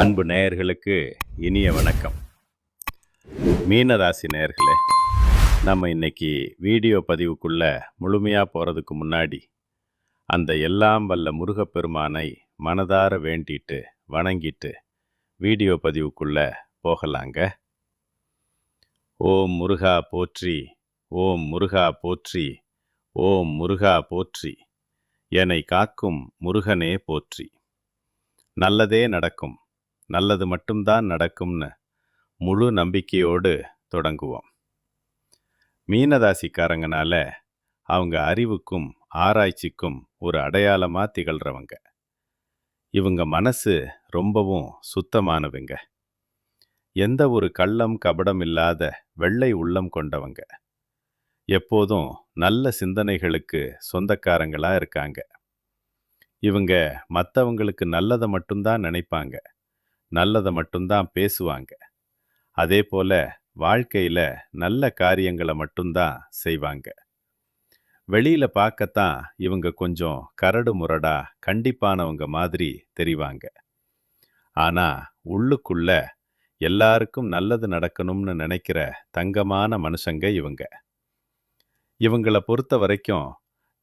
அன்பு நேயர்களுக்கு இனிய வணக்கம். மீனராசி நேயர்களே, நம்ம இன்னைக்கு வீடியோ பதிவுக்குள்ள முழுமையாக போகிறதுக்கு முன்னாடி அந்த எல்லாம் வல்ல முருகப்பெருமானை மனதார வேண்டிட்டு வணங்கிட்டு வீடியோ பதிவுக்குள்ள போகலாங்க. ஓம் முருகா போற்றி, ஓம் முருகா போற்றி, ஓம் முருகா போற்றி, என்னை காக்கும் முருகனே போற்றி. நல்லதே நடக்கும், நல்லது மட்டும்தான் நடக்கும்னு முழு நம்பிக்கையோடு தொடங்குவோம். மீனராசிக்காரங்கனால அவங்க அறிவுக்கும் ஆராய்ச்சிக்கும் ஒரு அடையாளமாக திகழ்கிறவங்க. இவங்க மனசு ரொம்பவும் சுத்தமானவங்க. எந்த ஒரு கள்ளம் கபடம் இல்லாத வெள்ளை உள்ளம் கொண்டவங்க. எப்போதும் நல்ல சிந்தனைகளுக்கு சொந்தக்காரங்களாக இருக்காங்க. இவங்க மற்றவங்களுக்கு நல்லதை மட்டும்தான் நினைப்பாங்க, நல்லதை மட்டும்தான் பேசுவாங்க. அதே போல வாழ்க்கையில் நல்ல காரியங்களை மட்டும்தான் செய்வாங்க. வெளியில் பார்க்கத்தான் இவங்க கொஞ்சம் கரடு முரடா கண்டிப்பானவங்க மாதிரி தெரிவாங்க. ஆனால் உள்ளுக்குள்ள எல்லாருக்கும் நல்லது நடக்கணும்னு நினைக்கிற தங்கமான மனுஷங்க இவங்க. இவங்களை பொறுத்த வரைக்கும்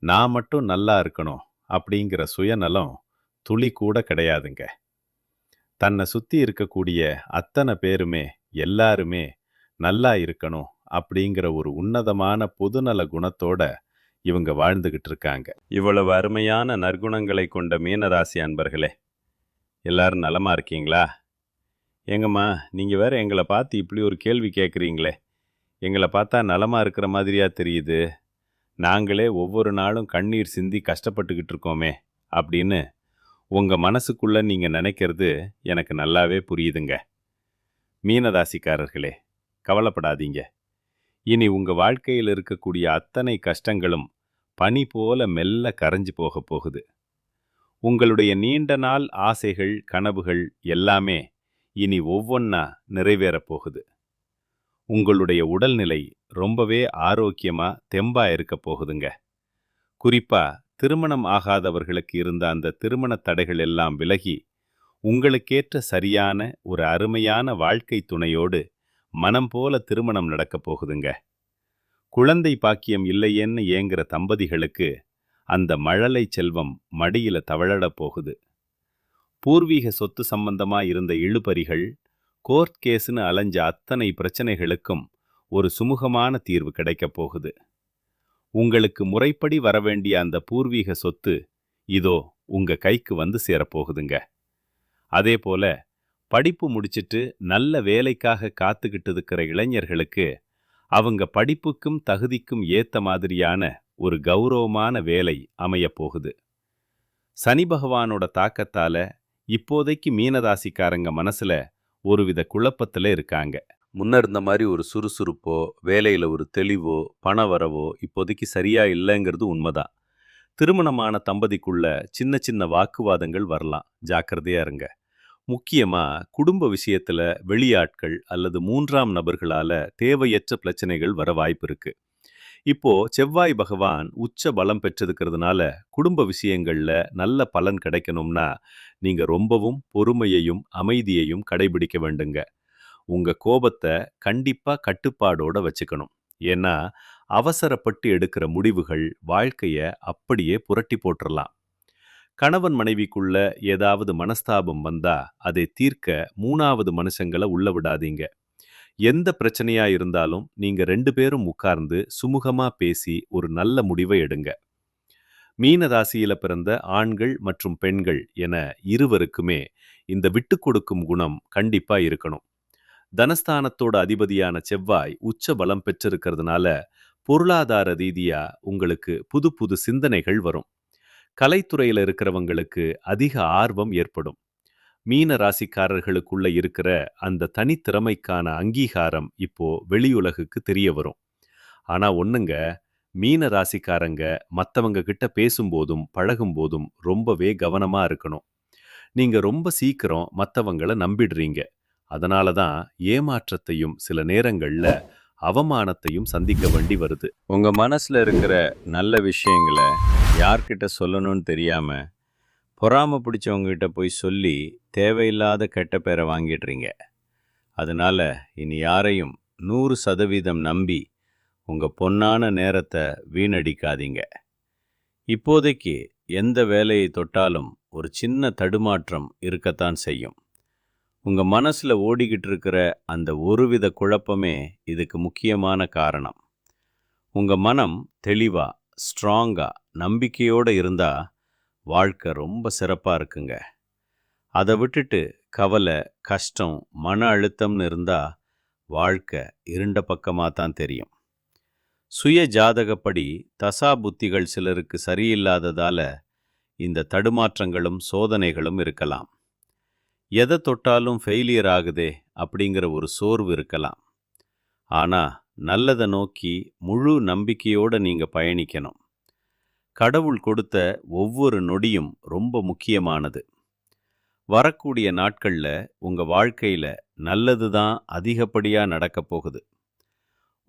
நான் மட்டும் நல்லா இருக்கணும் அப்படிங்கிற சுயநலம் துளி கூட கிடையாதுங்க. தன்னை சுற்றி இருக்கக்கூடிய அத்தனை பேருமே எல்லாருமே நல்லா இருக்கணும் அப்படிங்கிற ஒரு உன்னதமான பொதுநல குணத்தோட இவங்க வாழ்ந்துகிட்டு இருக்காங்க. இவ்வளவு அருமையான நற்குணங்களை கொண்ட மீனராசி அன்பர்களே, எல்லாரும் நலமா இருக்கீங்களா? எங்கம்மா நீங்கள் வேற எங்களை பார்த்து இப்படி ஒரு கேள்வி கேட்குறீங்களே, எங்களை பார்த்தா நலமா இருக்கிற மாதிரியா தெரியுது, நாங்களே ஒவ்வொரு நாளும் கண்ணீர் சிந்தி கஷ்டப்பட்டுக்கிட்டு இருக்கோமே அப்படின்னு உங்கள் மனசுக்குள்ளே நீங்கள் நினைக்கிறது எனக்கு நல்லாவே புரியுதுங்க. மீனராசிக்காரர்களே, கவலைப்படாதீங்க. இனி உங்கள் வாழ்க்கையில் இருக்கக்கூடிய அத்தனை கஷ்டங்களும் பனி போல மெல்ல கரைஞ்சு போக போகுது. உங்களுடைய நீண்ட நாள் ஆசைகள் கனவுகள் எல்லாமே இனி ஒவ்வொன்றா நிறைவேறப் போகுது. உங்களுடைய உடல்நிலை ரொம்பவே ஆரோக்கியமாக தெம்பாக இருக்க போகுதுங்க. குறிப்பாக திருமணம் ஆகாதவர்களுக்கு இருந்த அந்த திருமண தடைகள் எல்லாம் விலகி உங்களுக்கேற்ற சரியான ஒரு அருமையான வாழ்க்கை துணையோடு மனம் போல திருமணம் நடக்கப் போகுதுங்க. குழந்தை பாக்கியம் இல்லையேன்னு ஏங்குற தம்பதிகளுக்கு அந்த மழலை செல்வம் மடியில தவழப் போகுது. பூர்வீக சொத்து சம்பந்தமாக இருந்த இழுபறிகள், கோர்ட் கேஸ்னு அலைஞ்ச அத்தனை பிரச்சனைகளுக்கும் ஒரு சுமூகமான தீர்வு கிடைக்கப் போகுது. உங்களுக்கு முறைப்படி வரவேண்டிய அந்த பூர்வீக சொத்து இதோ உங்க கைக்கு வந்து சேரப்போகுதுங்க. அதே போல படிப்பு முடிச்சிட்டு நல்ல வேலைக்காக காத்துக்கிட்டு இருக்கிற இளைஞர்களுக்கு அவங்க படிப்புக்கும் தகுதிக்கும் ஏத்த மாதிரியான ஒரு கௌரவமான வேலை அமையப் போகுது. சனி பகவானோட தாக்கத்தால இப்போதைக்கு மீனராசிக்காரங்க மனசுல ஒருவித குழப்பத்துல இருக்காங்க. முன்ன இருந்த மாதிரி ஒரு சுறுசுறுப்போ வேலையில் ஒரு தெளிவோ பண வரவோ இப்போதைக்கு சரியா இல்லைங்கிறது உண்மைதான். திருமணமான தம்பதிக்குள்ள சின்ன சின்ன வாக்குவாதங்கள் வரலாம், ஜாக்கிரதையா இருங்க. முக்கியமாக குடும்ப விஷயத்தில் வெளியாட்கள் அல்லது மூன்றாம் நபர்களால் தேவையற்ற பிரச்சனைகள் வர வாய்ப்பு இருக்கு. இப்போ செவ்வாய் பகவான் உச்ச பலம் பெற்றிருக்கிறதுனால குடும்ப விஷயங்களில் நல்ல பலன் கிடைக்கணும்னா நீங்கள் ரொம்பவும் பொறுமையையும் அமைதியையும் கடைபிடிக்க வேண்டுங்க. உங்கள் கோபத்தை கண்டிப்பாக கட்டுப்பாடோடு வச்சுக்கணும். ஏன்னா அவசரப்பட்டு எடுக்கிற முடிவுகள் வாழ்க்கையை அப்படியே புரட்டி போட்டுடலாம். கணவன் மனைவிக்குள்ள ஏதாவது மனஸ்தாபம் வந்தா அதை தீர்க்க மூணாவது மனுஷங்களை உள்ள விடாதீங்க. எந்த பிரச்சனையா இருந்தாலும் நீங்க 2 பேரும் உட்கார்ந்து சுமூகமா பேசி ஒரு நல்ல முடிவை எடுங்க. மீன ராசியில பிறந்த ஆண்கள் மற்றும் பெண்கள் என இருவருக்குமே இந்த விட்டு கொடுக்கும் குணம் கண்டிப்பா இருக்கணும். தனஸ்தானத்தோட அதிபதியான செவ்வாய் உச்ச பலம் பெற்றிருக்கிறதுனால பொருளாதார ரீதியா உங்களுக்கு புது புது சிந்தனைகள் வரும். கலைத்துறையில் இருக்கிறவங்களுக்கு அதிக ஆர்வம் ஏற்படும். மீன ராசிக்காரர்களுக்குள்ள இருக்கிற அந்த தனித்திறமைக்கான அங்கீகாரம் இப்போ வெளியுலகுக்கு தெரிய வரும். ஆனா ஒண்ணுங்க, மீன ராசிக்காரங்க மற்றவங்க கிட்ட பேசும்போதும் பழகும்போதும் ரொம்பவே கவனமா இருக்கணும். நீங்க ரொம்ப சீக்கிரம் மற்றவங்களை நம்பிடுறீங்க. அதனால தான் ஏமாற்றத்தையும் சில நேரங்கள்ல அவமானத்தையும் சந்திக்க வேண்டி வருது. உங்க மனசுல இருக்கிற நல்ல விஷயங்களை யார்கிட்ட சொல்லணும்னு தெரியாம பொறாம பிடிச்சவங்ககிட்ட போய் சொல்லி தேவையில்லாத கெட்ட பேரை வாங்கிடுறீங்க. அதனால இனி யாரையும் 100% நம்பி உங்க பொன்னான நேரத்தை வீணடிக்காதீங்க. இப்போதைக்கு எந்த வேலையை தொட்டாலும் ஒரு சின்ன தடுமாற்றம் இருக்கத்தான் செய்யும். உங்க மனசுல ஓடிக்கிட்டு இருக்கிற அந்த ஒருவித குழப்பமே இதுக்கு முக்கியமான காரணம். உங்க மனம் தெளிவா, ஸ்ட்ராங்கா, நம்பிக்கையோட இருந்தா வாழ்க்கை ரொம்ப சிறப்பா இருக்குங்க. அதை விட்டுட்டு கவலை, கஷ்டம், மன அழுத்தம்னு இருந்தா வாழ்க்கை இருண்ட பக்கமாக தான் தெரியும். சுய ஜாதகப்படி தசா புத்திகள் சிலருக்கு சரியில்லாததால இந்த தடுமாற்றங்களும் சோதனைகளும் இருக்கலாம். எதை தொட்டாலும் ஃபெயிலியர் ஆகுதே அப்படிங்கிற ஒரு சோர்வு இருக்கலாம். ஆனா நல்லதை நோக்கி முழு நம்பிக்கையோட நீங்க பயணிக்கணும். கடவுள் கொடுத்த ஒவ்வொரு நொடியும் ரொம்ப முக்கியமானது. வரக்கூடிய நாட்கள்ல உங்க வாழ்க்கையில நல்லது தான் அதிகப்படியா நடக்க போகுது.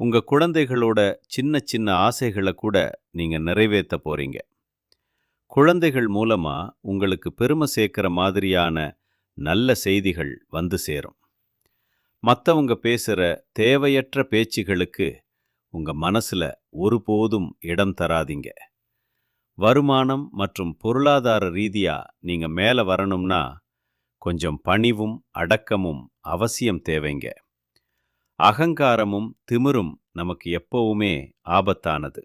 உங்க குழந்தைகளோட சின்ன சின்ன ஆசைகளை கூட நீங்க நிறைவேற்ற போறீங்க. குழந்தைகள் மூலமா உங்களுக்கு பெருமை சேர்க்கிற மாதிரியான நல்ல செய்திகள் வந்து சேரும். மற்றவங்க பேசுற தேவையற்ற பேச்சுகளுக்கு உங்க மனசுல ஒருபோதும் இடம் தராதீங்க. வருமானம் மற்றும் பொருளாதார ரீதியா நீங்க மேல வரணும்னா கொஞ்சம் பணிவும் அடக்கமும் அவசியம் தேவைங்க. அகங்காரமும் திமிரும் நமக்கு எப்பவுமே ஆபத்தானது.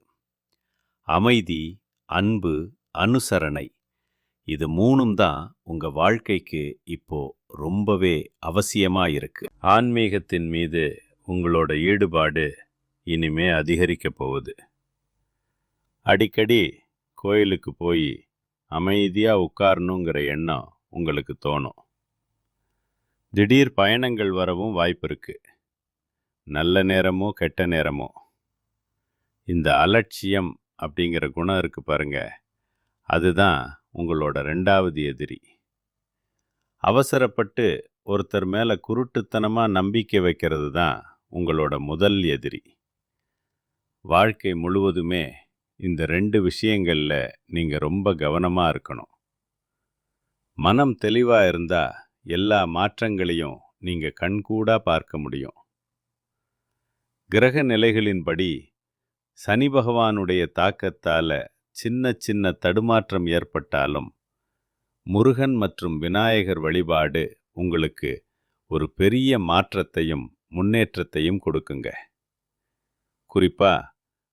அமைதி, அன்பு, அனுசரணை, இது மூணும் தான் உங்க வாழ்க்கைக்கு இப்போ ரொம்பவே அவசியமா இருக்கு. ஆன்மீகத்தின் மீது உங்களோட ஈடுபாடு இனிமே அதிகரிக்க போகுது. அடிக்கடி கோயிலுக்கு போய் அமைதியா உட்காரணுங்கிற எண்ணம் உங்களுக்கு தோணும். திடீர் பயணங்கள் வரவும் வாய்ப்பு இருக்கு. நல்ல நேரமோ கெட்ட நேரமோ. இந்த அலட்சியம் அப்படிங்கிற குணம் இருக்கு பாருங்க, அதுதான் உங்களோட 2வது எதிரி. அவசரப்பட்டு ஒருத்தர் மேல குருட்டுத்தனமா நம்பிக்கை வைக்கிறது தான் உங்களோட முதல் எதிரி. வாழ்க்கை முழுவதுமே இந்த 2 விஷயங்கள்ல நீங்க ரொம்ப கவனமா இருக்கணும். மனம் தெளிவா இருந்தா எல்லா மாற்றங்களையும் நீங்க கண்கூடா பார்க்க முடியும். கிரக நிலைகளின்படி சனி பகவானுடைய தாக்கத்தால சின்ன சின்ன தடுமாற்றம் ஏற்பட்டாலும் முருகன் மற்றும் விநாயகர் வழிபாடு உங்களுக்கு ஒரு பெரிய மாற்றத்தையும் முன்னேற்றத்தையும் கொடுக்குங்க. குறிப்பா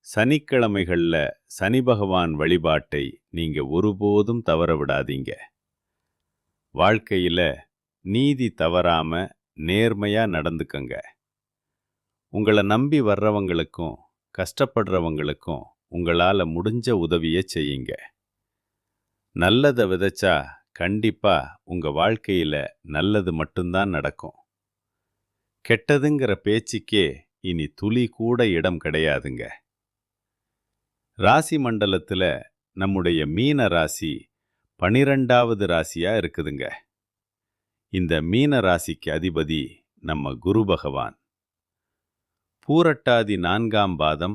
சனிக்கிழமைகள்ல சனி பகவான் வழிபாட்டை நீங்க ஒருபோதும் தவற விடாதீங்க. வாழ்க்கையில நீதி தவறாம நேர்மையா நடந்துக்கங்க. உங்களை நம்பி வர்றவங்களுக்கும் கஷ்டப்படுறவங்களுக்கும் உங்களால முடிஞ்ச உதவியை செய்யுங்க. நல்லதை விதைச்சா கண்டிப்பா உங்க வாழ்க்கையில நல்லது மட்டும்தான் நடக்கும். கெட்டதுங்கிற பேச்சுக்கே இனி துளி கூட இடம் கிடையாதுங்க. ராசி மண்டலத்துல நம்முடைய மீன ராசி 12வது ராசியா இருக்குதுங்க. இந்த மீன ராசிக்கு அதிபதி நம்ம குரு பகவான். பூரட்டாதி 4ஆம் பாதம்,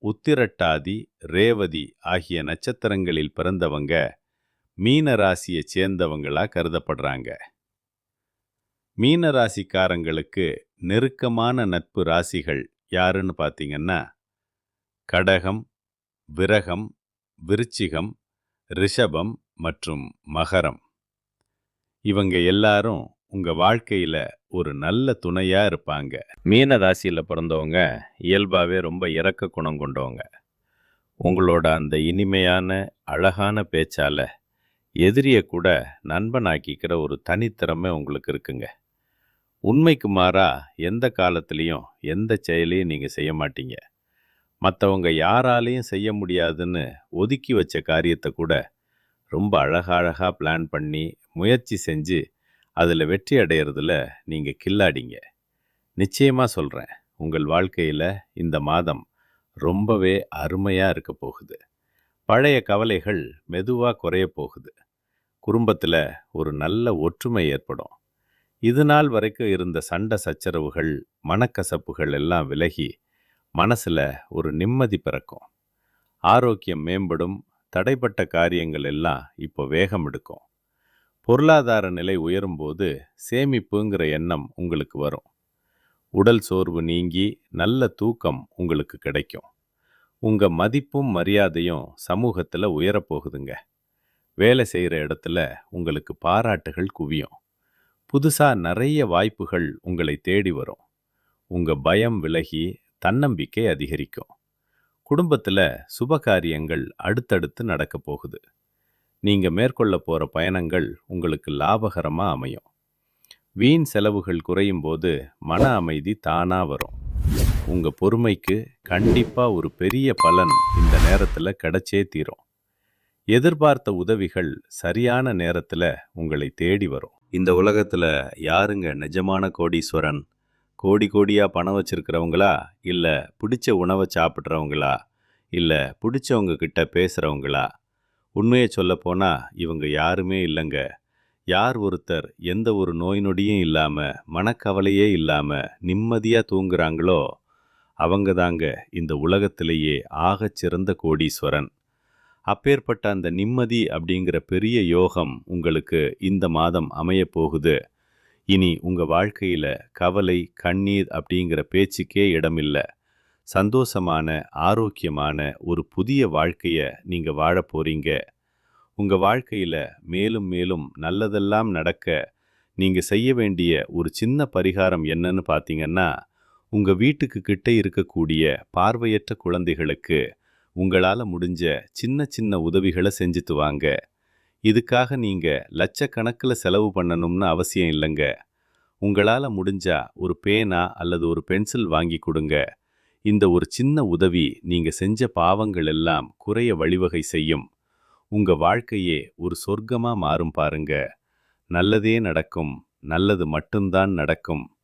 உத்திரட்டாதி, ரேவதி ஆகிய நட்சத்திரங்களில் பிறந்தவங்க மீன ராசியை சேர்ந்தவங்களா கருதப்படுறாங்க. மீன ராசிக்காரங்களுக்கு நெருக்கமான நட்பு ராசிகள் யாருன்னு பார்த்தீங்கன்னா கடகம், விரகம், விருச்சிகம், ரிஷபம் மற்றும் மகரம். இவங்க எல்லாரும் உங்க வாழ்க்கையில ஒரு நல்ல துணையா இருப்பாங்க. மீன ராசியில பிறந்தவங்க இயல்பாவே ரொம்ப இரக்க குணம் கொண்டவங்க. உங்களோட அந்த இனிமையான அழகான பேச்சால எதிரிய கூட நண்பனாக்கிக்கிற ஒரு தனித்திறமை உங்களுக்கு இருக்குங்க. உண்மைக்கு மாறா எந்த காலத்திலையும் எந்த செயலையும் நீங்க செய்ய மாட்டீங்க. மற்றவங்க யாராலையும் செய்ய முடியாதுன்னு ஒதுக்கி வச்ச காரியத்தை கூட ரொம்ப அழகா பிளான் பண்ணி முயற்சி செஞ்சு அதில் வெற்றி அடையிறதுல நீங்கள் கில்லாடிங்க. நிச்சயமாக சொல்கிறேன், உங்கள் வாழ்க்கையில் இந்த மாதம் ரொம்பவே அருமையாக இருக்க போகுது. பழைய கவலைகள் மெதுவாக குறைய போகுது. குடும்பத்தில் ஒரு நல்ல ஒற்றுமை ஏற்படும். இது நாள் வரைக்கும் இருந்த சண்டை சச்சரவுகள், மனக்கசப்புகள் எல்லாம் விலகி மனசில் ஒரு நிம்மதி பிறக்கும். ஆரோக்கியம் மேம்படும். தடைப்பட்ட காரியங்கள் எல்லாம் இப்போ வேகம் எடுக்கும். பொருளாதார நிலை உயரும்போது சேமிப்புங்கிற எண்ணம் உங்களுக்கு வரும். உடல் சோர்வு நீங்கி நல்ல தூக்கம் உங்களுக்கு கிடைக்கும். உங்க மதிப்பும் மரியாதையும் சமூகத்துல உயரப்போகுதுங்க. வேலை செய்யற இடத்துல உங்களுக்கு பாராட்டுகள் குவியும். புதுசா நிறைய வாய்ப்புகள் உங்களை தேடி வரும். உங்க பயம் விலகி தன்னம்பிக்கை அதிகரிக்கும். குடும்பத்துல சுபகாரியங்கள் அடுத்தடுத்து நடக்க போகுது. நீங்க மேற்கொள்ள போற பயணங்கள் உங்களுக்கு லாபகரமா அமையும். வீண் செலவுகள் குறையும் போது மன அமைதி தானா வரும். உங்க பொறுமைக்கு கண்டிப்பா ஒரு பெரிய பலன் இந்த நேரத்துல கிடைச்சே தீரும். எதிர்பார்த்த உதவிகள் சரியான நேரத்துல உங்களை தேடி வரும். இந்த உலகத்துல யாருங்க நிஜமான கோடீஸ்வரன்? கோடி கோடியா பணம் வச்சிருக்கிறவங்களா, இல்ல பிடிச்ச உணவை சாப்பிட்றவங்களா, இல்ல பிடிச்சவங்க கிட்ட பேசுறவங்களா? உண்மையை சொல்ல போனா இவங்க யாருமே இல்லைங்க. யார் ஒருத்தர் எந்த ஒரு நோய் நொடியும் இல்லாம, மனக்கவலையே இல்லாம நிம்மதியா தூங்குறாங்களோ அவங்க தாங்க இந்த உலகத்திலேயே ஆகச் சிறந்த கோடீஸ்வரன். அப்பேற்பட்ட அந்த நிம்மதி அப்படிங்கிற பெரிய யோகம் உங்களுக்கு இந்த மாதம் அமையப் போகுது. இனி உங்க வாழ்க்கையில கவலை, கண்ணீர் அப்படிங்கிற பேச்சுக்கே இடமில்ல. சந்தோஷமான, ஆரோக்கியமான ஒரு புதிய வாழ்க்கைய நீங்க வாழப் போறீங்க. உங்க வாழ்க்கையில மேலும் மேலும் நல்லதெல்லாம் நடக்க நீங்க செய்ய வேண்டிய ஒரு சின்ன பரிகாரம் என்னன்னு பார்த்தீங்கன்னா, உங்க வீட்டுக்கு கிட்ட இருக்கக்கூடிய பார்வையற்ற குழந்தைகளுக்கு உங்களால முடிஞ்ச சின்ன சின்ன உதவிகளை செஞ்சுட்டு வாங்க. இதுக்காக நீங்க லட்சக்கணக்கில் செலவு பண்ணணும்னு அவசியம் இல்லைங்க. உங்களால முடிஞ்சா ஒரு பேனா அல்லது ஒரு பென்சில் வாங்கி கொடுங்க. இந்த ஒரு சின்ன உதவி நீங்க செஞ்ச பாவங்கள் எல்லாம் குறைய வழிவகை செய்யும். உங்க வாழ்க்கையே ஒரு சொர்க்கமா மாறும் பாருங்க. நல்லதே நடக்கும். நல்லது மட்டும்தான் நடக்கும்.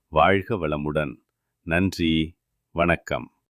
வாழ்க வளமுடன். நன்றி. வணக்கம்.